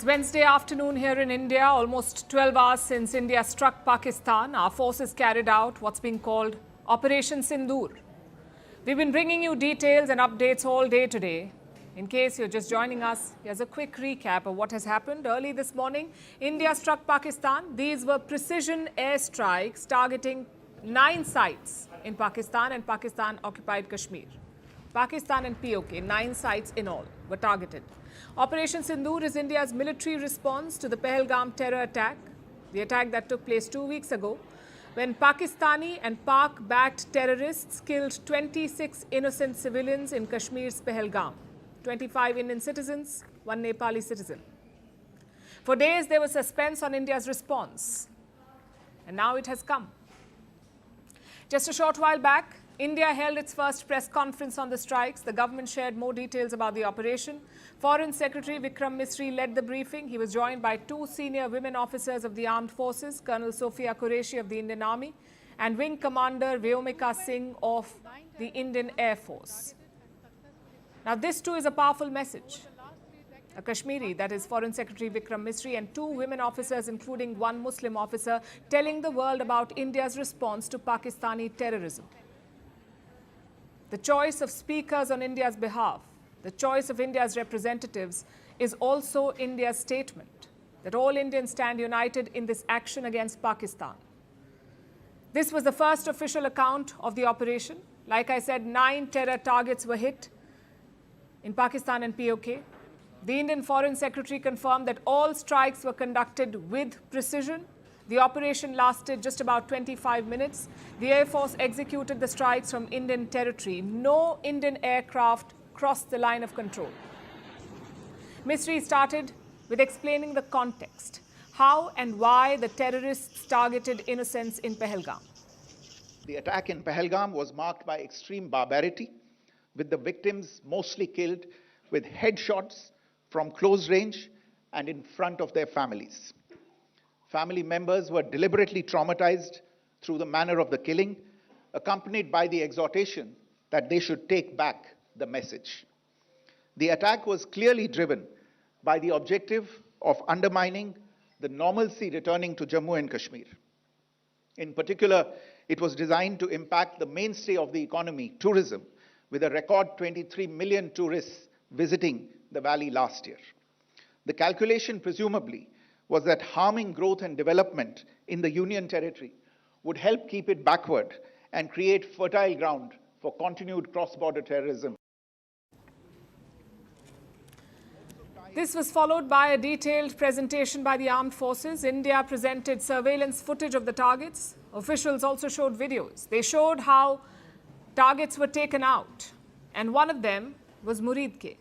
Wednesday afternoon here in India, almost 12 hours since India struck Pakistan. Our forces carried out what's being called Operation Sindoor. We've been bringing you details and updates all day today. In case you're just joining us, here's a quick recap of what has happened. Early this morning, India struck Pakistan. These were precision airstrikes targeting 9 sites in Pakistan and Pakistan-occupied Kashmir. Pakistan and POK, 9 sites in all, were targeted. Operation Sindoor is India's military response to the Pahalgam terror attack, the attack that took place 2 weeks ago, when Pakistani and Pak-backed terrorists killed 26 innocent civilians in Kashmir's Pahalgam, 25 Indian citizens, 1 Nepali citizen. For days, there was suspense on India's response, and now it has come. Just a short while back, India held its first press conference on the strikes. The government shared more details about the operation. Foreign Secretary Vikram Misri led the briefing. He was joined by 2 senior women officers of the armed forces, Colonel Sofiya Qureshi of the Indian Army and Wing Commander Vyomika Singh of the Indian Air Force. Now, this too is a powerful message. A Kashmiri, that is Foreign Secretary Vikram Misri, and 2 women officers, including 1 Muslim officer, telling the world about India's response to Pakistani terrorism. The choice of speakers on India's behalf, the choice of India's representatives, is also India's statement that all Indians stand united in this action against Pakistan. This was the first official account of the operation. Like I said, 9 terror targets were hit in Pakistan and POK. The Indian Foreign Secretary confirmed that all strikes were conducted with precision. The operation lasted just about 25 minutes. The Air Force executed the strikes from Indian territory. No Indian aircraft crossed the line of control. Misri started with explaining the context, how and why the terrorists targeted innocents in Pahalgam. The attack in Pahalgam was marked by extreme barbarity, with the victims mostly killed with headshots from close range and in front of their families. Family members were deliberately traumatized through the manner of the killing, accompanied by the exhortation that they should take back the message. The attack was clearly driven by the objective of undermining the normalcy returning to Jammu and Kashmir. In particular, it was designed to impact the mainstay of the economy, tourism, with a record 23 million tourists visiting the valley last year. The calculation, presumably, was that harming growth and development in the Union territory would help keep it backward and create fertile ground for continued cross-border terrorism. This was followed by a detailed presentation by the armed forces. India presented surveillance footage of the targets. Officials also showed videos. They showed how targets were taken out, and one of them was Muridke.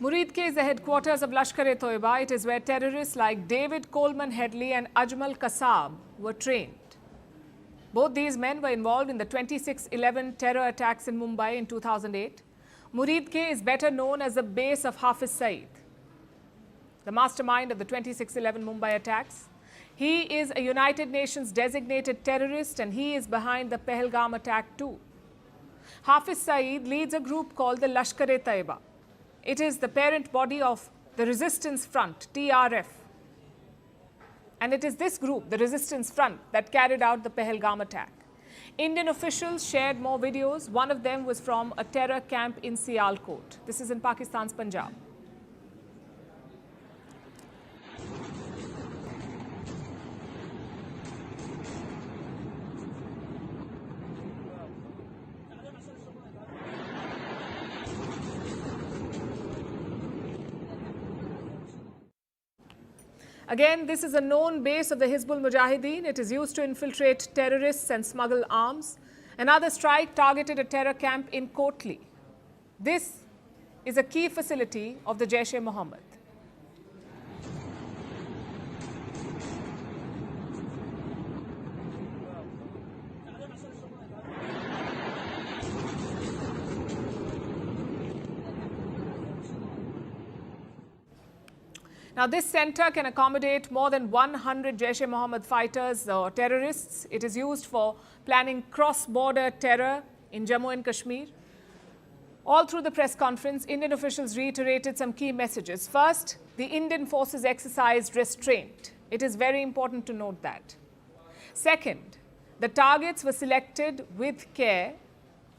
Muridke is the headquarters of Lashkar-e-Toiba. It is where terrorists like David Coleman Headley and Ajmal Kasab were trained. Both these men were involved in the 26/11 terror attacks in Mumbai in 2008. Muridke is better known as the base of Hafiz Saeed, the mastermind of the 26/11 Mumbai attacks. He is a United Nations designated terrorist, and he is behind the Pahalgam attack too. Hafiz Saeed leads a group called the Lashkar-e-Toiba. It is the parent body of the Resistance Front, TRF. And it is this group, the Resistance Front, that carried out the Pahalgam attack. Indian officials shared more videos. One of them was from a terror camp in Sialkot. This is in Pakistan's Punjab. Again, this is a known base of the Hizbul Mujahideen. It is used to infiltrate terrorists and smuggle arms. Another strike targeted a terror camp in Kotli. This is a key facility of the Jaish-e-Mohammed. Now, this center can accommodate more than 100 Jaish-e-Mohammed fighters or terrorists. It is used for planning cross-border terror in Jammu and Kashmir. All through the press conference, Indian officials reiterated some key messages. First, the Indian forces exercised restraint. It is very important to note that. Second, the targets were selected with care.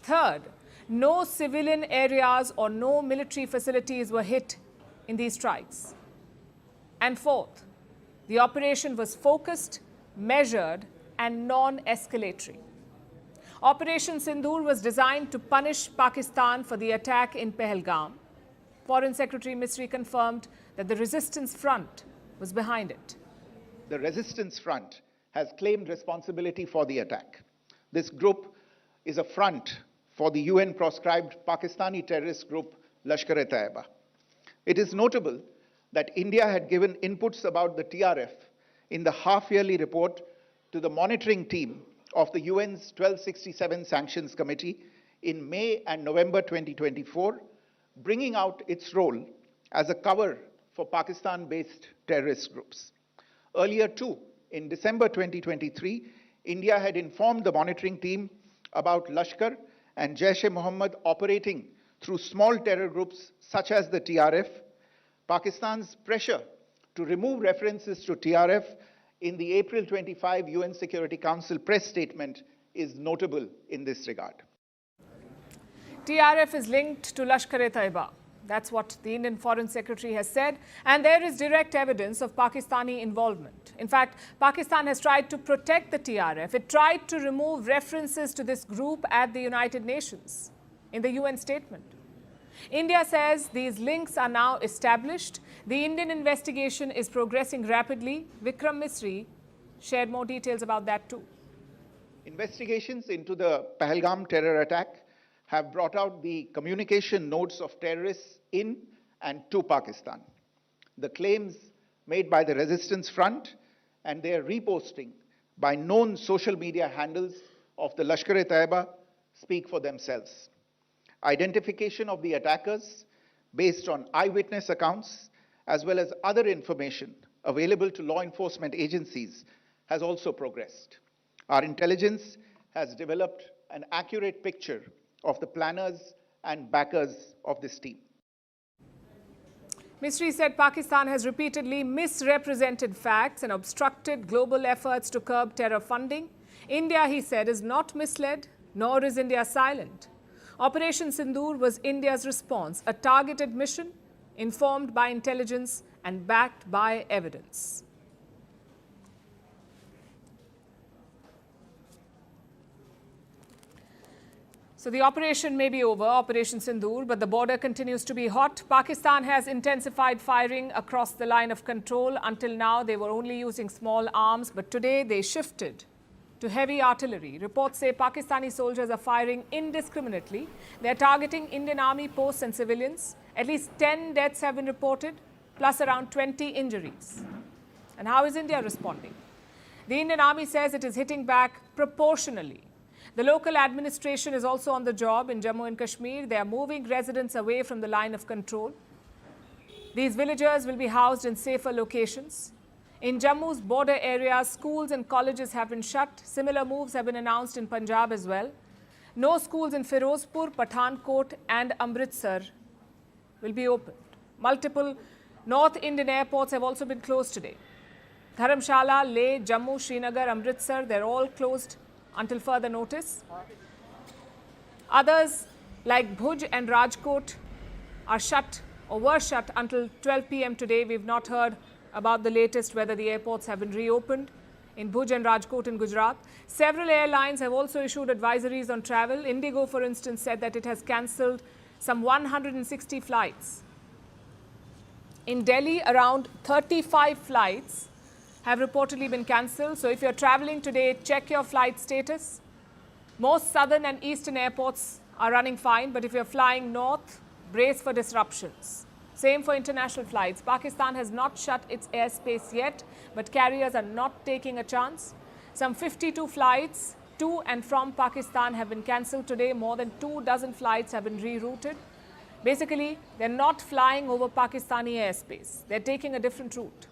Third, no civilian areas or no military facilities were hit in these strikes. And fourth, the operation was focused, measured, and non-escalatory. Operation Sindoor was designed to punish Pakistan for the attack in Pahalgam. Foreign Secretary Misri confirmed that the resistance front was behind it. The resistance front has claimed responsibility for the attack. This group is a front for the UN-proscribed Pakistani terrorist group Lashkar-e-Taiba. It is notable that India had given inputs about the TRF in the half-yearly report to the monitoring team of the UN's 1267 Sanctions Committee in May and November 2024, bringing out its role as a cover for Pakistan-based terrorist groups. Earlier too, in December 2023, India had informed the monitoring team about Lashkar and Jaish-e-Mohammed operating through small terror groups such as the TRF. Pakistan's pressure to remove references to TRF in the April 25 UN Security Council press statement is notable in this regard. TRF is linked to Lashkar-e-Taiba. That's what the Indian Foreign Secretary has said. And there is direct evidence of Pakistani involvement. In fact, Pakistan has tried to protect the TRF. It tried to remove references to this group at the United Nations in the UN statement. India says these links are now established. The Indian investigation is progressing rapidly. Vikram Misri shared more details about that too. Investigations into the Pahalgam terror attack have brought out the communication notes of terrorists in and to Pakistan. The claims made by the resistance front and their reposting by known social media handles of the Lashkar-e-Taiba speak for themselves. Identification of the attackers based on eyewitness accounts as well as other information available to law enforcement agencies has also progressed. Our intelligence has developed an accurate picture of the planners and backers of this team. Misri said Pakistan has repeatedly misrepresented facts and obstructed global efforts to curb terror funding. India, he said, is not misled, nor is India silent. Operation Sindoor was India's response, a targeted mission informed by intelligence and backed by evidence. So the operation may be over, Operation Sindoor, but the border continues to be hot. Pakistan has intensified firing across the line of control. Until now, they were only using small arms, but today they shifted to heavy artillery. Reports say Pakistani soldiers are firing indiscriminately. They're targeting Indian Army posts and civilians. At least 10 deaths have been reported, plus around 20 injuries. And how is India responding? The Indian Army says it is hitting back proportionally. The local administration is also on the job in Jammu and Kashmir. They are moving residents away from the line of control. These villagers will be housed in safer locations. In Jammu's border areas, schools and colleges have been shut. Similar moves have been announced in Punjab as well. No schools in Firozpur, Pathankot and Amritsar will be opened. Multiple North Indian airports have also been closed today. Dharamshala, Leh, Jammu, Srinagar, Amritsar, they're all closed until further notice. Others like Bhuj and Rajkot are shut or were shut until 12 p.m. today. We've not heard about the latest, whether the airports have been reopened in Bhuj and Rajkot in Gujarat. Several airlines have also issued advisories on travel. Indigo, for instance, said that it has cancelled some 160 flights. In Delhi, around 35 flights have reportedly been cancelled. So if you're traveling today, check your flight status. Most southern and eastern airports are running fine, but if you're flying north, brace for disruptions. Same for international flights. Pakistan has not shut its airspace yet, but carriers are not taking a chance. Some 52 flights to and from Pakistan have been cancelled today. More than 2 dozen flights have been rerouted. Basically, they're not flying over Pakistani airspace. They're taking a different route.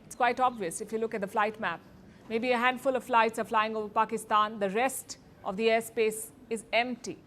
It's quite obvious if you look at the flight map. Maybe a handful of flights are flying over Pakistan. The rest of the airspace is empty.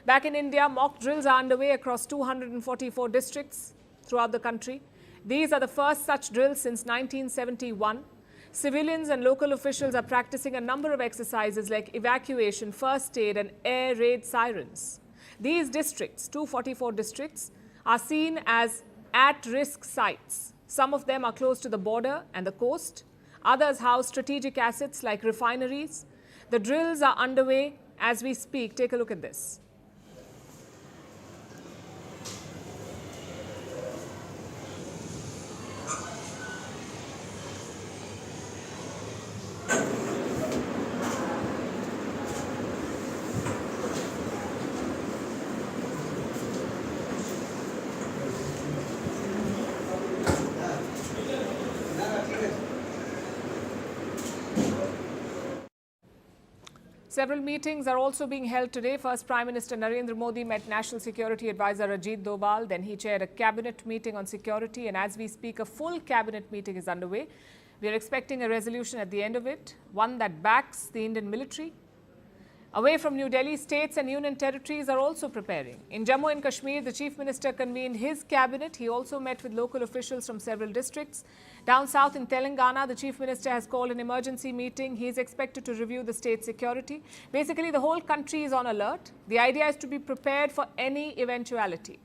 Back in India, mock drills are underway across 244 districts throughout the country. These are the first such drills since 1971. Civilians and local officials are practicing a number of exercises like evacuation, first aid and air raid sirens. These districts, 244 districts, are seen as at-risk sites. Some of them are close to the border and the coast. Others house strategic assets like refineries. The drills are underway as we speak. Take a look at this. Several meetings are also being held today. First, Prime Minister Narendra Modi met National Security Advisor Ajit Doval. Then he chaired a cabinet meeting on security. And as we speak, a full cabinet meeting is underway. We are expecting a resolution at the end of it, one that backs the Indian military. Away from New Delhi, states and union territories are also preparing. In Jammu and Kashmir, the Chief Minister convened his cabinet. He also met with local officials from several districts. Down south in Telangana, the Chief Minister has called an emergency meeting. He is expected to review the state security. Basically, the whole country is on alert. The idea is to be prepared for any eventuality.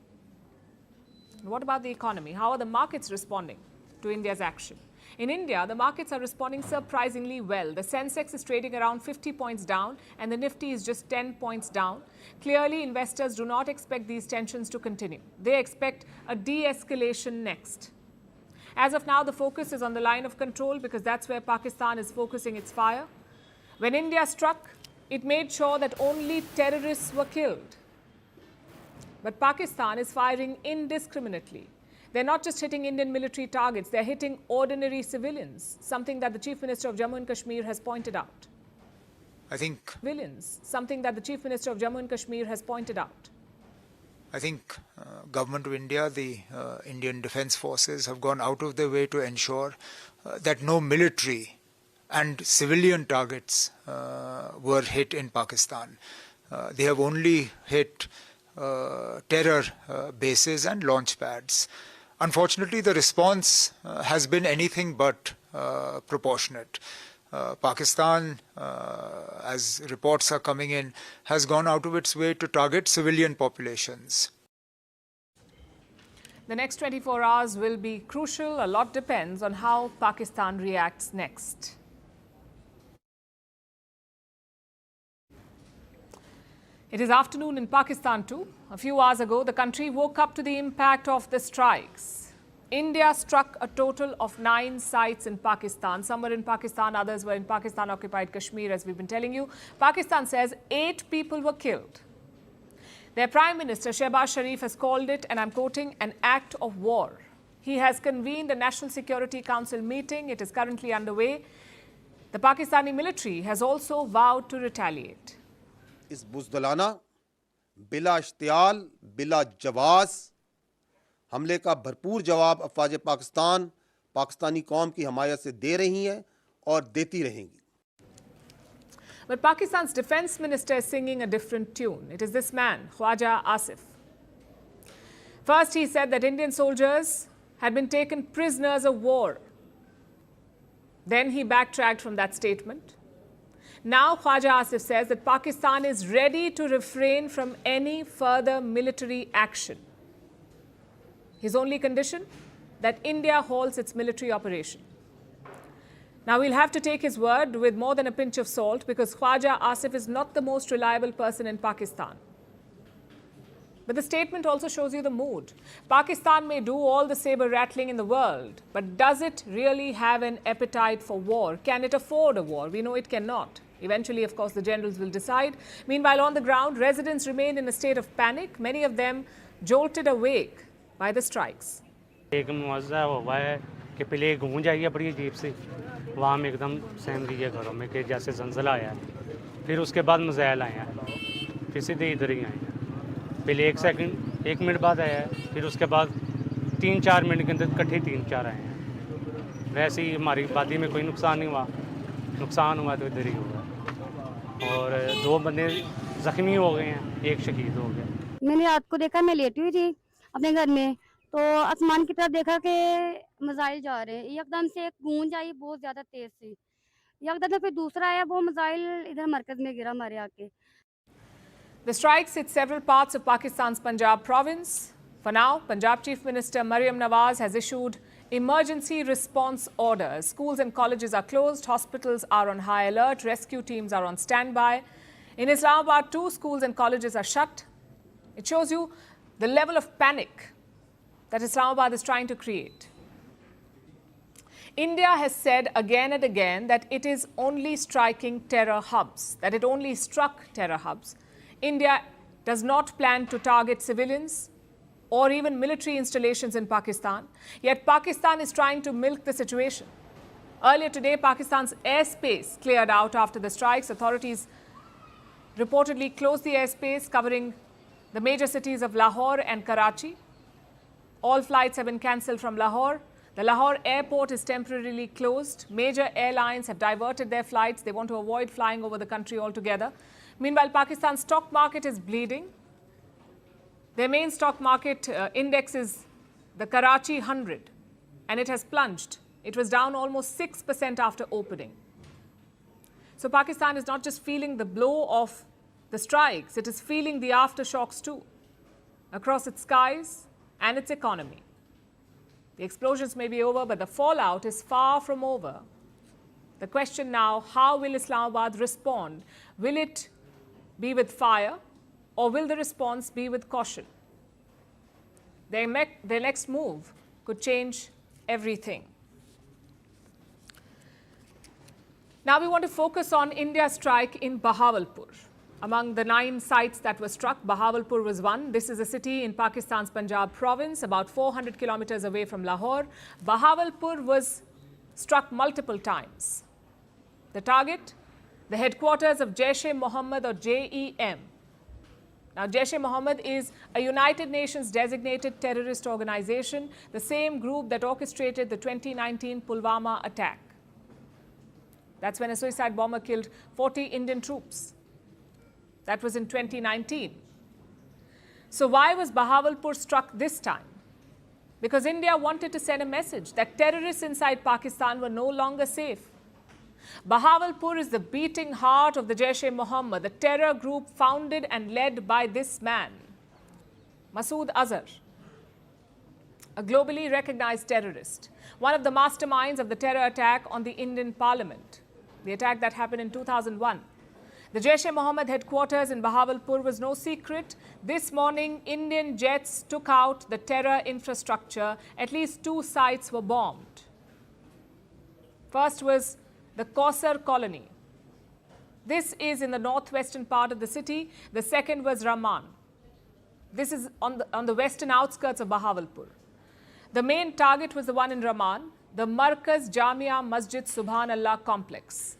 What about the economy? How are the markets responding to India's action? In India, the markets are responding surprisingly well. The Sensex is trading around 50 points down and the Nifty is just 10 points down. Clearly, investors do not expect these tensions to continue. They expect a de-escalation next. As of now, the focus is on the line of control because that's where Pakistan is focusing its fire. When India struck, it made sure that only terrorists were killed. But Pakistan is firing indiscriminately. They're not just hitting Indian military targets, they're hitting ordinary civilians, something that the Chief Minister of Jammu and Kashmir has pointed out. I think Government of India, the Indian Defence Forces have gone out of their way to ensure that no military and civilian targets were hit in Pakistan. They have only hit terror bases and launch pads. Unfortunately, the response has been anything but proportionate. Pakistan, as reports are coming in, has gone out of its way to target civilian populations. The next 24 hours will be crucial. A lot depends on how Pakistan reacts next. It is afternoon in Pakistan too. A few hours ago, the country woke up to the impact of the strikes. India struck a total of 9 sites in Pakistan. Some were in Pakistan, others were in Pakistan-occupied Kashmir, as we've been telling you. Pakistan says 8 people were killed. Their Prime Minister, Shehbaz Sharif, has called it, and I'm quoting, an act of war. He has convened a National Security Council meeting. It is currently underway. The Pakistani military has also vowed to retaliate. इस बुज़दिलाना बिला इश्तियाल बिला जवाज़ हमले का भरपूर जवाब अफ़वाज पाकिस्तान पाकिस्तानी कौम की हमायत से दे रही हैं और देती रहेंगी. But Pakistan's defense minister is singing a different tune. It is this man, Khwaja Asif. First, he said that Indian soldiers had been taken prisoners of war. Then he backtracked from that statement. Now, Khwaja Asif says that Pakistan is ready to refrain from any further military action. His only condition? That India halts its military operation. Now, we'll have to take his word with more than a pinch of salt because Khwaja Asif is not the most reliable person in Pakistan. But the statement also shows you the mood. Pakistan may do all the saber rattling in the world, but does it really have an appetite for war? Can it afford a war? We know it cannot. Eventually, of course, the generals will decide. Meanwhile, on the ground, residents remain in a state of panic, many of them jolted awake by the strikes. एक मुआवजा हुआ है कि पहले गूंज आई है बड़ी अजीब सी वहाँ में एकदम सहम गई है घरों में कि जैसे जंजला आया है फिर उसके बाद मज़ैल आए हैं फिर सीधे इधर ही आए हैं पहले 1 मिनट बाद आया है, फिर उसके बाद 3-4 मिनट के अंदर इकट्ठे 3-4 आए हैं। वैसे ही हमारी आबादी में कोई नुकसान नहीं हुआ, नुकसान हुआ तो इधर ही हुआ। और 2 बंदे ज़ख्मी हो गए हैं, 1 शहीद हो गया। मैंने रात को देखा, मैं लेटी हुई थी अपने घर में, तो आसमान की तरफ देखा कि मिसाइल जा रहे हैं। एकदम से एक गूंज आई बहुत ज़्यादा तेज़ सी, एकदम से फिर दूसरा आया, वो मिसाइल इधर मरकज़ में गिरा हमारे आके। The strikes hit several parts of Pakistan's Punjab province. For now, Punjab Chief Minister Maryam Nawaz has issued emergency response orders. Schools and colleges are closed, hospitals are on high alert, rescue teams are on standby. In Islamabad too, schools and colleges are shut. It shows you the level of panic that Islamabad is trying to create. India has said again and again that it is only striking terror hubs, that it only struck terror hubs. India does not plan to target civilians or even military installations in Pakistan, yet Pakistan is trying to milk the situation. Earlier today, Pakistan's airspace cleared out after the strikes. Authorities reportedly closed the airspace covering the major cities of Lahore and Karachi. All flights have been cancelled from Lahore. The Lahore airport is temporarily closed. Major airlines have diverted their flights. They want to avoid flying over the country altogether. Meanwhile, Pakistan's stock market is bleeding. Their main stock market index is the Karachi 100, and it has plunged. It was down almost 6% after opening. So Pakistan is not just feeling the blow of the strikes, it is feeling the aftershocks too, across its skies and its economy. The explosions may be over, but the fallout is far from over. The question now, how will Islamabad respond? Will it be with fire, or will the response be with caution? Their next move could change everything. Now we want to focus on India's strike in Bahawalpur. Among the 9 sites that were struck, Bahawalpur was one. This is a city in Pakistan's Punjab province, about 400 kilometers away from Lahore. Bahawalpur was struck multiple times. The target, the headquarters of Jaish-e-Mohammed or JEM. Now, Jaish-e-Mohammed is a United Nations designated terrorist organization, the same group that orchestrated the 2019 Pulwama attack. That's when a suicide bomber killed 40 Indian troops. That was in 2019. So why was Bahawalpur struck this time? Because India wanted to send a message that terrorists inside Pakistan were no longer safe. Bahawalpur is the beating heart of the Jaish-e-Mohammed, the terror group founded and led by this man, Masood Azhar, a globally recognized terrorist, one of the masterminds of the terror attack on the Indian Parliament, the attack that happened in 2001. The Jaish-e-Mohammed headquarters in Bahawalpur was no secret. This morning, Indian jets took out the terror infrastructure. At least 2 sites were bombed. First was the Kausar colony. This is in the northwestern part of the city. The second was Rahman. This is on the western outskirts of Bahawalpur. The main target was the one in Rahman, the Markaz Jamia Masjid Subhanallah complex,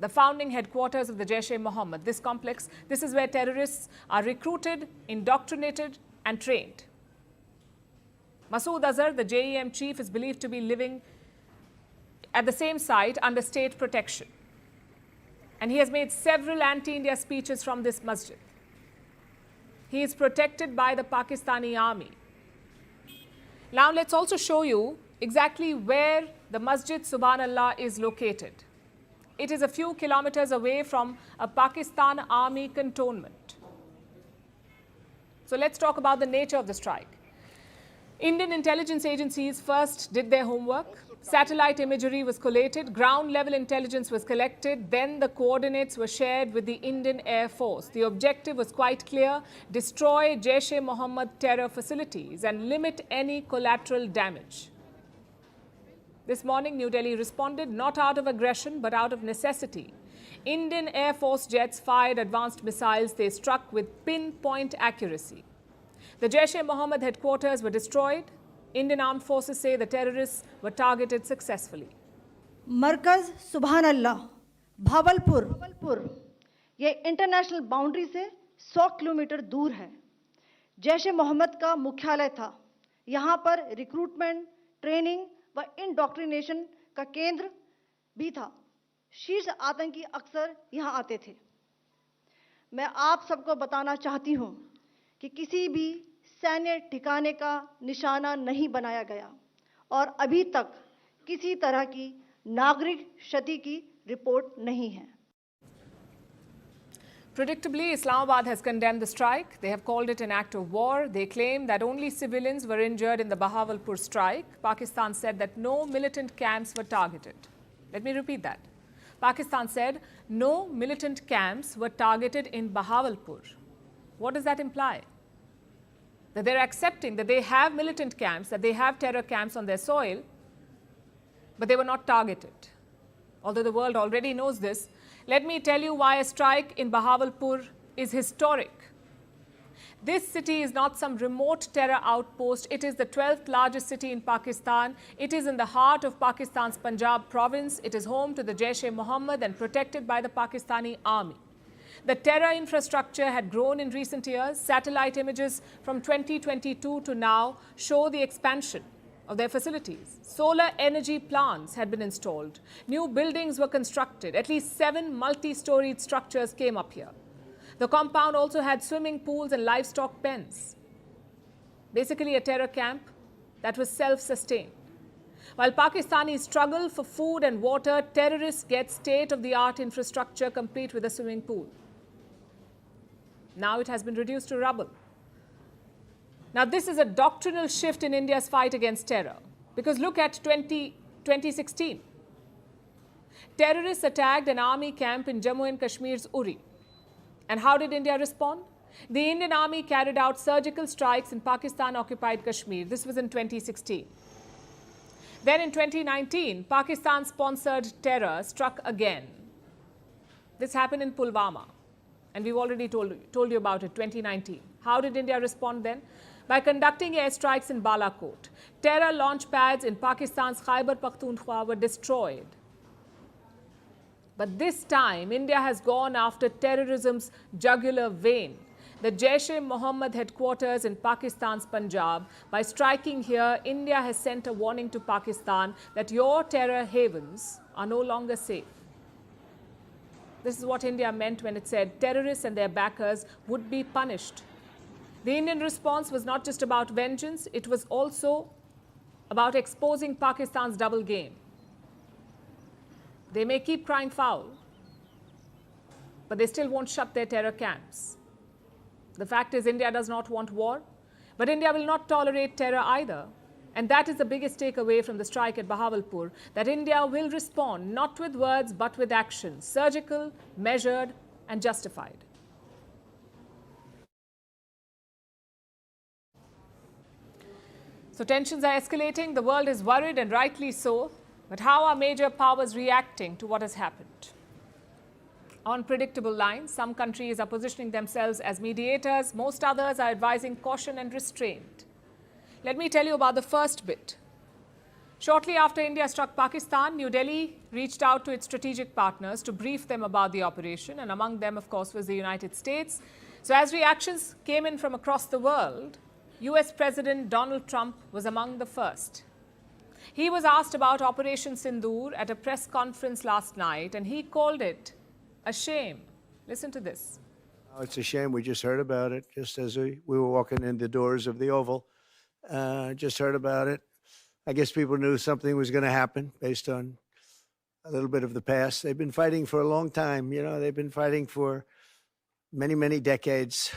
the founding headquarters of the Jaish-e-Mohammed. This complex, this is where terrorists are recruited, indoctrinated and trained. Masood Azhar, the JEM chief, is believed to be living at the same site under state protection. And he has made several anti-India speeches from this masjid. He is protected by the Pakistani army. Now let's also show you exactly where the Masjid Subhanallah is located. It is a few kilometers away from a Pakistan army cantonment. So let's talk about the nature of the strike. Indian intelligence agencies first did their homework. Satellite imagery was collated, ground-level intelligence was collected, then the coordinates were shared with the Indian Air Force. The objective was quite clear: destroy Jaish-e-Mohammed terror facilities and limit any collateral damage. This morning, New Delhi responded not out of aggression but out of necessity. Indian Air Force jets fired advanced missiles they struck with pinpoint accuracy. The Jaish-e-Mohammed headquarters were destroyed. Indian armed forces say the terrorists were targeted successfully. मरकज सुभान अल्लाह भावलपुर ये international boundary से 100 kilometre दूर है. जैश ए मोहम्मद का मुख्यालय था। यहाँ पर रिक्रूटमेंट, ट्रेनिंग व इंडोक्ट्रिनेशन का केंद्र भी था। शीर्ष आतंकी अक्सर यहाँ आते थे। मैं आप सबको बताना चाहती हूँ कि किसी भी सैन्य ठिकाने का निशाना नहीं बनाया गया और अभी तक किसी तरह की नागरिक क्षति की रिपोर्ट नहीं है। Predictably, Islamabad has condemned the strike. They have called it an act of war. They claim that only civilians were injured in the Bahawalpur strike. Pakistan said that no militant camps were targeted. Let me repeat that. Pakistan said no militant camps were targeted in Bahawalpur. What does that imply? That they're accepting that they have militant camps, that they have terror camps on their soil, but they were not targeted. Although the world already knows this, let me tell you why a strike in Bahawalpur is historic. This city is not some remote terror outpost. It is the 12th largest city in Pakistan. It is in the heart of Pakistan's Punjab province. It is home to the Jaish-e-Mohammed and protected by the Pakistani army. The terror infrastructure had grown in recent years. Satellite images from 2022 to now show the expansion of their facilities. Solar energy plants had been installed. New buildings were constructed. At least 7 multi-storied structures came up here. The compound also had swimming pools and livestock pens. Basically a terror camp that was self-sustained. While Pakistanis struggle for food and water, terrorists get state-of-the-art infrastructure complete with a swimming pool. Now it has been reduced to rubble. Now this is a doctrinal shift in India's fight against terror. Because look at 2016. Terrorists attacked an army camp in Jammu and Kashmir's Uri. And how did India respond? The Indian army carried out surgical strikes in Pakistan-occupied Kashmir. This was in 2016. Then in 2019, Pakistan-sponsored terror struck again. This happened in Pulwama. And we've already told you about it, 2019. How did India respond then? By conducting airstrikes in Balakot. Terror launch pads in Pakistan's Khyber Pakhtunkhwa were destroyed. But this time, India has gone after terrorism's jugular vein. The Jaish-e-Mohammed headquarters in Pakistan's Punjab. By striking here, India has sent a warning to Pakistan that your terror havens are no longer safe. This is what India meant when it said terrorists and their backers would be punished. The Indian response was not just about vengeance, it was also about exposing Pakistan's double game. They may keep crying foul, but they still won't shut their terror camps. The fact is, India does not want war, but India will not tolerate terror either. And that is the biggest takeaway from the strike at Bahawalpur, that India will respond not with words but with action, surgical, measured and justified. So tensions are escalating, the world is worried and rightly so. But how are major powers reacting to what has happened? On predictable lines, some countries are positioning themselves as mediators, most others are advising caution and restraint. Let me tell you about the first bit. Shortly after India struck Pakistan, New Delhi reached out to its strategic partners to brief them about the operation, and among them, of course, was the United States. So as reactions came in from across the world, US President Donald Trump was among the first. He was asked about Operation Sindoor at a press conference last night, and he called it a shame. Listen to this. It's a shame. We just heard about it just as we were walking in the doors of the Oval. Just heard about it. I guess people knew something was going to happen based on a little bit of the past. They've been fighting for a long time. You know, they've been fighting for many, many decades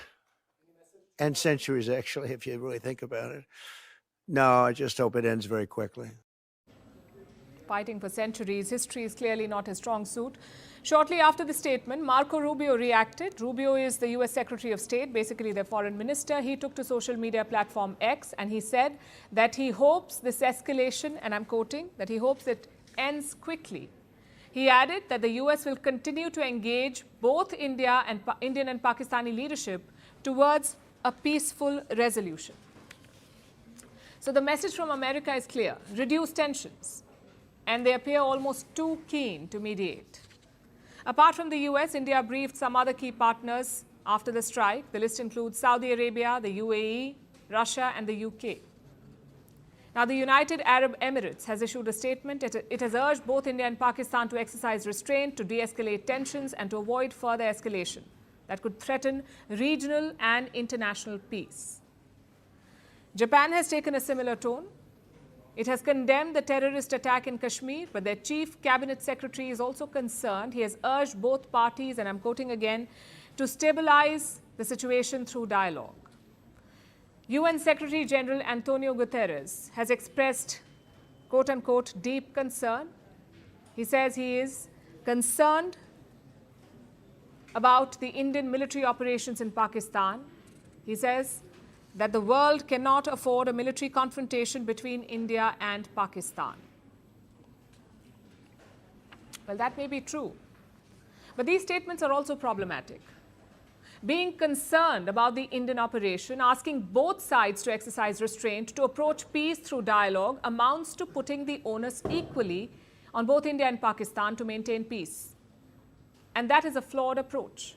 and centuries, actually, if you really think about it. No, I just hope it ends very quickly. Fighting for centuries, history is clearly not his strong suit. Shortly after the statement, Marco Rubio reacted. Rubio is the US Secretary of State, basically their foreign minister. He took to social media platform X and he said that he hopes this escalation, and I'm quoting, that he hopes it ends quickly. He added that the US will continue to engage both Indian and Pakistani leadership towards a peaceful resolution. So the message from America is clear: reduce tensions. And they appear almost too keen to mediate. Apart from the US, India briefed some other key partners after the strike. The list includes Saudi Arabia, the UAE, Russia and the UK. Now, the United Arab Emirates has issued a statement. It has urged both India and Pakistan to exercise restraint, to de-escalate tensions and to avoid further escalation that could threaten regional and international peace. Japan has taken a similar tone. It has condemned the terrorist attack in Kashmir, but their chief cabinet secretary is also concerned. He has urged both parties, and I'm quoting again, to stabilize the situation through dialogue. UN Secretary General Antonio Guterres has expressed, quote unquote, deep concern. He says he is concerned about the Indian military operations in Pakistan. He says that the world cannot afford a military confrontation between India and Pakistan. Well, that may be true, but these statements are also problematic. Being concerned about the Indian operation, asking both sides to exercise restraint, to approach peace through dialogue, amounts to putting the onus equally on both India and Pakistan to maintain peace. And that is a flawed approach,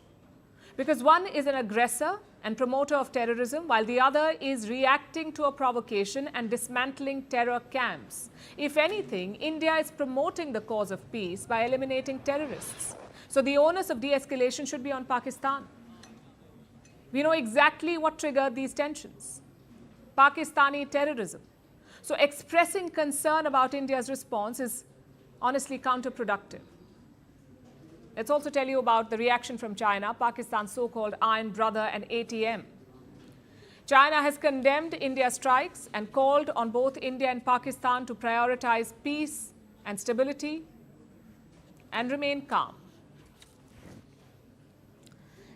because one is an aggressor and promoter of terrorism, while the other is reacting to a provocation and dismantling terror camps. If anything, India is promoting the cause of peace by eliminating terrorists. So the onus of de-escalation should be on Pakistan. We know exactly what triggered these tensions: Pakistani terrorism. So expressing concern about India's response is honestly counterproductive. Let's also tell you about the reaction from China, Pakistan's so-called iron brother and ATM. China has condemned India's strikes and called on both India and Pakistan to prioritize peace and stability and remain calm.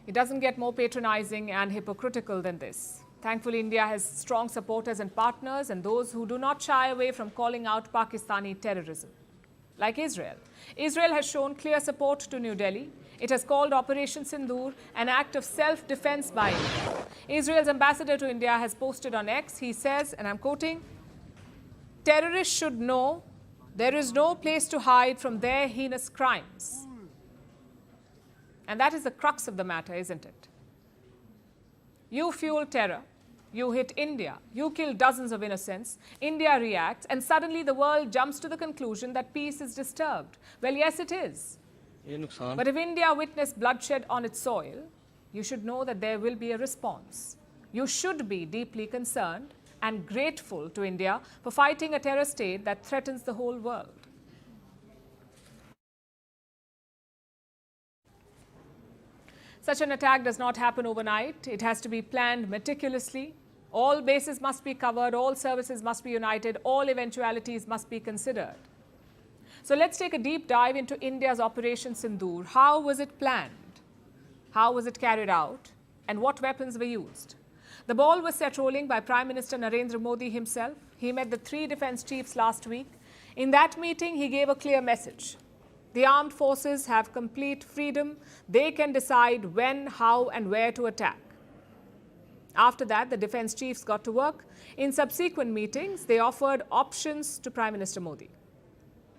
It doesn't get more patronizing and hypocritical than this. Thankfully, India has strong supporters and partners, and those who do not shy away from calling out Pakistani terrorism, like Israel. Israel has shown clear support to New Delhi. It has called Operation Sindoor an act of self-defense by India. Israel's ambassador to India has posted on X. He says, and I'm quoting, "Terrorists should know there is no place to hide from their heinous crimes." And that is the crux of the matter, isn't it? You fuel terror, you hit India, you kill dozens of innocents, India reacts, and suddenly the world jumps to the conclusion that peace is disturbed. Well, yes, it is. But if India witnessed bloodshed on its soil, you should know that there will be a response. You should be deeply concerned and grateful to India for fighting a terror state that threatens the whole world. Such an attack does not happen overnight. It has to be planned meticulously. All bases must be covered, all services must be united, all eventualities must be considered. So let's take a deep dive into India's Operation Sindoor. How was it planned? How was it carried out? And what weapons were used? The ball was set rolling by Prime Minister Narendra Modi himself. He met the 3 defense chiefs last week. In that meeting, he gave a clear message. The armed forces have complete freedom. They can decide when, how, and where to attack. After that, the defense chiefs got to work. In subsequent meetings, they offered options to Prime Minister Modi.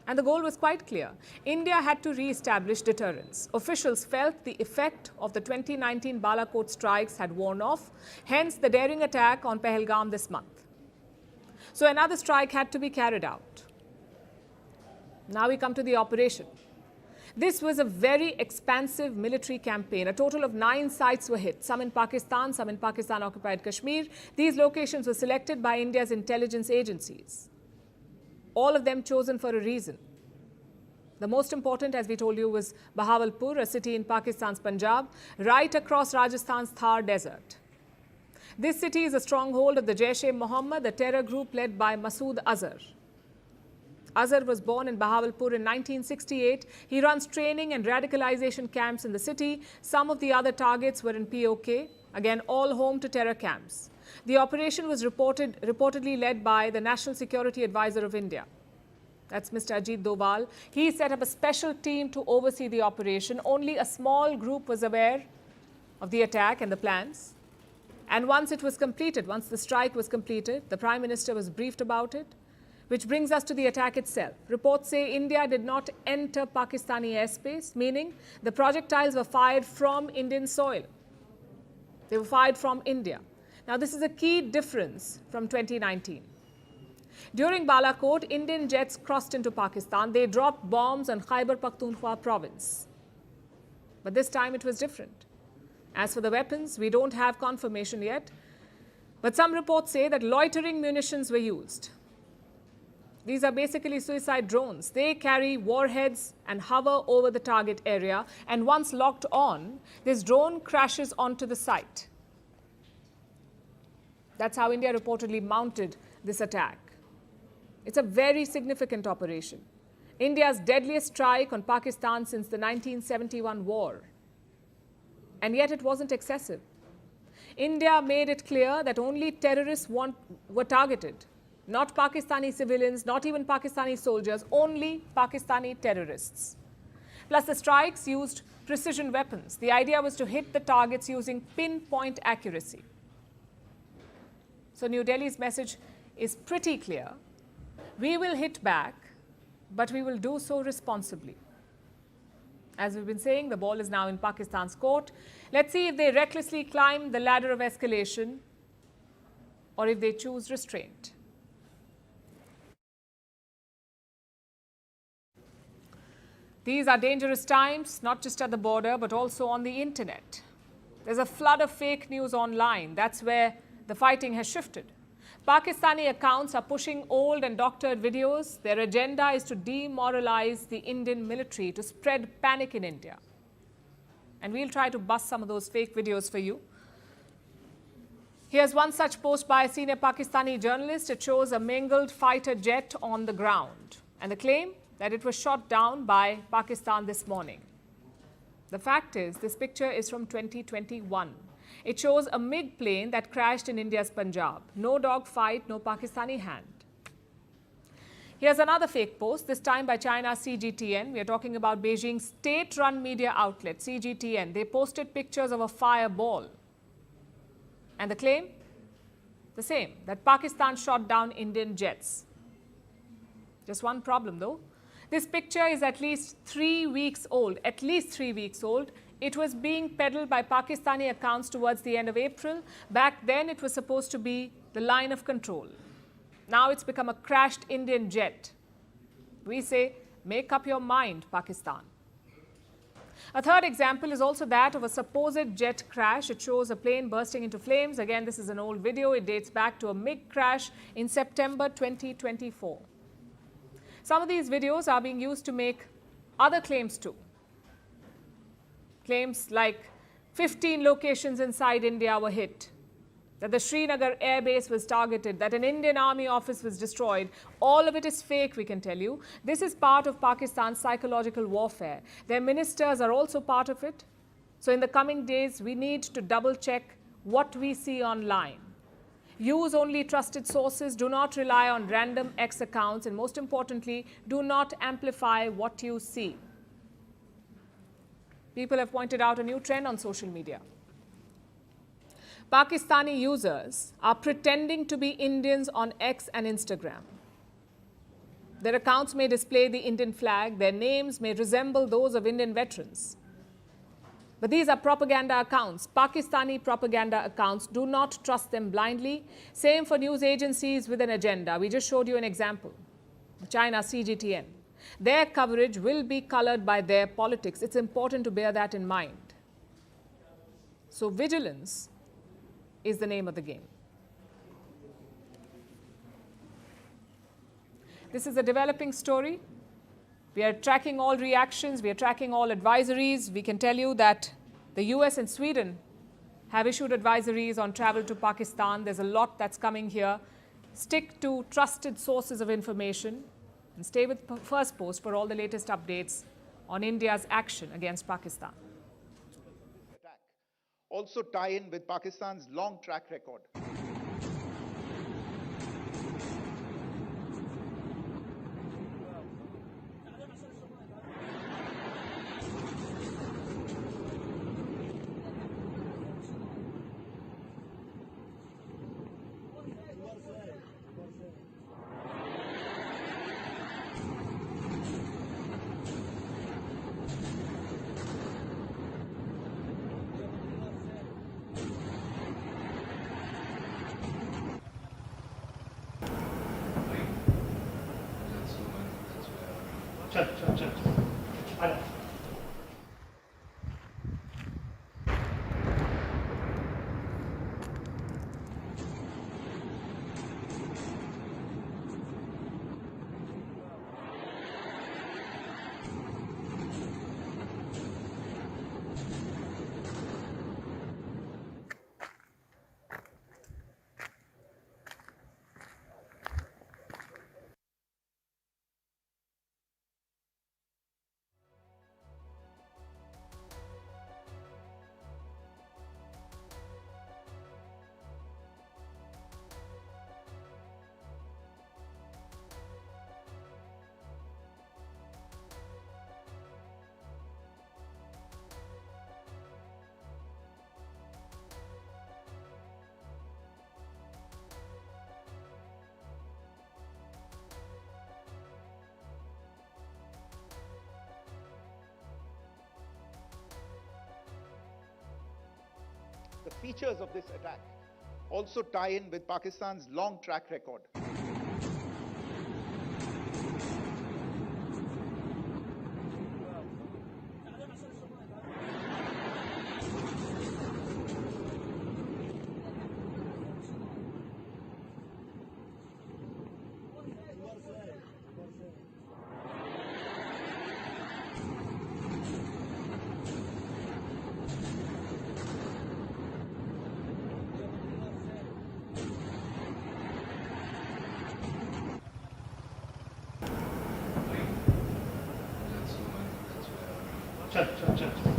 And the goal was quite clear. India had to re-establish deterrence. Officials felt the effect of the 2019 Balakot strikes had worn off, hence the daring attack on Pahalgam this month. So another strike had to be carried out. Now we come to the operation. This was a very expansive military campaign. A total of 9 sites were hit, some in Pakistan, some in Pakistan-occupied Kashmir. These locations were selected by India's intelligence agencies, all of them chosen for a reason. The most important, as we told you, was Bahawalpur, a city in Pakistan's Punjab, right across Rajasthan's Thar Desert. This city is a stronghold of the Jaish-e-Mohammed, the terror group led by Masood Azhar. Azhar was born in Bahawalpur in 1968. He runs training and radicalization camps in the city. Some of the other targets were in POK, again, all home to terror camps. The operation was reportedly led by the National Security Advisor of India. That's Mr. Ajit Doval. He set up a special team to oversee the operation. Only a small group was aware of the attack and the plans. And once it was completed, once the strike was completed, the Prime Minister was briefed about it. Which brings us to the attack itself. Reports say India did not enter Pakistani airspace, meaning the projectiles were fired from Indian soil. They were fired from India. Now, this is a key difference from 2019. During Balakot, Indian jets crossed into Pakistan. They dropped bombs on Khyber Pakhtunkhwa province. But this time it was different. As for the weapons, we don't have confirmation yet. But some reports say that loitering munitions were used. These are basically suicide drones. They carry warheads and hover over the target area. And once locked on, this drone crashes onto the site. That's how India reportedly mounted this attack. It's a very significant operation. India's deadliest strike on Pakistan since the 1971 war. And yet it wasn't excessive. India made it clear that only terrorists were targeted. Not Pakistani civilians, not even Pakistani soldiers, only Pakistani terrorists. Plus, the strikes used precision weapons. The idea was to hit the targets using pinpoint accuracy. So New Delhi's message is pretty clear. We will hit back, but we will do so responsibly. As we've been saying, the ball is now in Pakistan's court. Let's see if they recklessly climb the ladder of escalation or if they choose restraint. These are dangerous times, not just at the border, but also on the internet. There's a flood of fake news online. That's where the fighting has shifted. Pakistani accounts are pushing old and doctored videos. Their agenda is to demoralize the Indian military, to spread panic in India. And we'll try to bust some of those fake videos for you. Here's one such post by a senior Pakistani journalist. It shows a mangled fighter jet on the ground. And the claim that it was shot down by Pakistan this morning. The fact is, this picture is from 2021. It shows a MiG plane that crashed in India's Punjab. No dog fight, no Pakistani hand. Here's another fake post, this time by China's CGTN. We are talking about Beijing's state-run media outlet, CGTN. They posted pictures of a fireball. And the claim? The same, that Pakistan shot down Indian jets. Just one problem, though. This picture is at least 3 weeks old, It was being peddled by Pakistani accounts towards the end of April. Back then, it was supposed to be the line of control. Now it's become a crashed Indian jet. We say, make up your mind, Pakistan. A third example is also that of a supposed jet crash. It shows a plane bursting into flames. Again, this is an old video. It dates back to a MiG crash in September 2024. Some of these videos are being used to make other claims too. Claims like 15 locations inside India were hit, that the Srinagar air base was targeted, that an Indian army office was destroyed. All of it is fake, we can tell you. This is part of Pakistan's psychological warfare. Their ministers are also part of it. So in the coming days, we need to double check what we see online. Use only trusted sources. Do not rely on random X accounts. And most importantly, do not amplify what you see. People have pointed out a new trend on social media. Pakistani users are pretending to be Indians on X and Instagram. Their accounts may display the Indian flag. Their names may resemble those of Indian veterans. But these are propaganda accounts, Pakistani propaganda accounts. Do not trust them blindly. Same for news agencies with an agenda. We just showed you an example. China CGTN. Their coverage will be colored by their politics. It's important to bear that in mind. So vigilance is the name of the game. This is a developing story. We are tracking all reactions. We are tracking all advisories. We can tell you that the US and Sweden have issued advisories on travel to Pakistan. There's a lot that's coming here. Stick to trusted sources of information and stay with Firstpost for all the latest updates on India's action against Pakistan. Also tie in with Pakistan's long track record. The features of this attack also tie in with Pakistan's long track record. चल